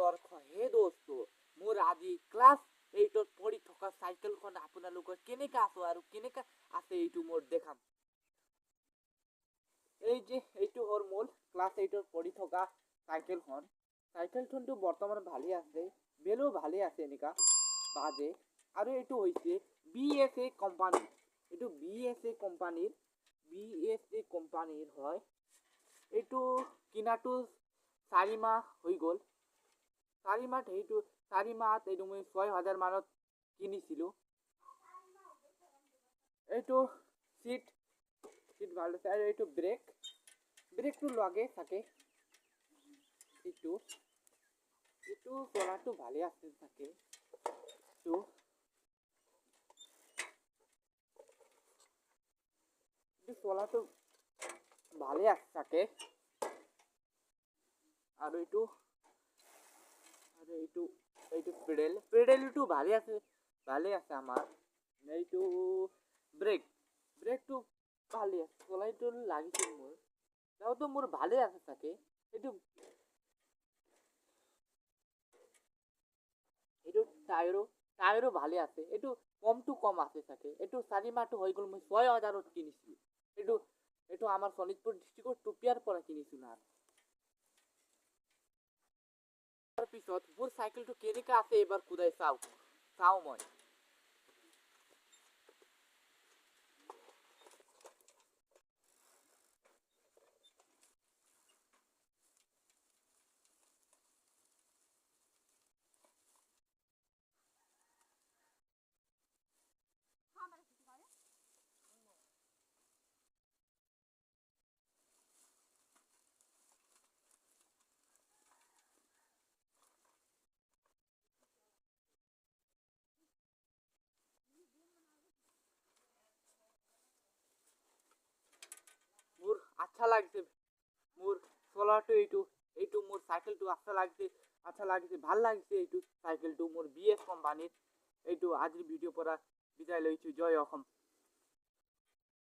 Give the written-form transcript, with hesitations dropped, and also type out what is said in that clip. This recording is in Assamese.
দৰ্শক হে দোস্ত মোৰ আজি ক্লাছ 8ত পঢ়ি থকা চাইকেলখন আপোনালোকৰ কেনেকা আছে আৰু কেনেকা আছে এইটো মোৰ দেখাম। এই যে এইটো হ'ল মোৰ ক্লাছ 8ত পঢ়ি থকা চাইকেলখনটো বৰ্তমান ভালে আছে, বেলো ভালে আছে এনেকা বাজে। আৰু এইটো হৈছে BSA কোম্পানী, এইটো BSA কোম্পানীৰ হয়। এইটো কিনাটো 4 মাহ হৈ গ'ল। 4 মাহত এইটো মই 6,000 মানত কিনিছিলোঁ। এইটো চিট ভাল আছে আৰু এইটো ব্ৰেকটো লাগে থাকে। এইটো চলাটো ভালে আছে থাকে। এইটো চলাটো ভালে আছে থাকে। আৰু এইটো পেডেলটো ভালে আছে আমাৰ। এইটো ব্ৰেকটো ভালে আছে, চলাইটো লাগিছিল মোৰ ভালে আছে চাগে। এইটো টায়াৰো ভালে আছে। এইটো কম আছে চাগে। এইটো 4 মাহটো হৈ গ'ল, মই 6,000ত কিনিছিলোঁ। এইটো আমাৰ শোণিতপুৰ ডিষ্ট্ৰিক্টৰ টুপিয়াৰ পৰা কিনিছিলোঁ। তাৰপিছত মোৰ চাইকেলটো কেনেকা আছে এইবাৰ কুদাই চাওঁ মই। মোৰ আচ্ছা লাগছে, মোৰ চলাটো এইটো মোৰ চাইকেলটো আচ্ছা লাগিছে, ভাল লাগিছে। এইটো চাইকেলটো মোৰ BS কোম্পানীৰ। এইটো আজিৰ ভিডিঅ'ৰ পৰা বিদায় লৈছোঁ। জয় অসম।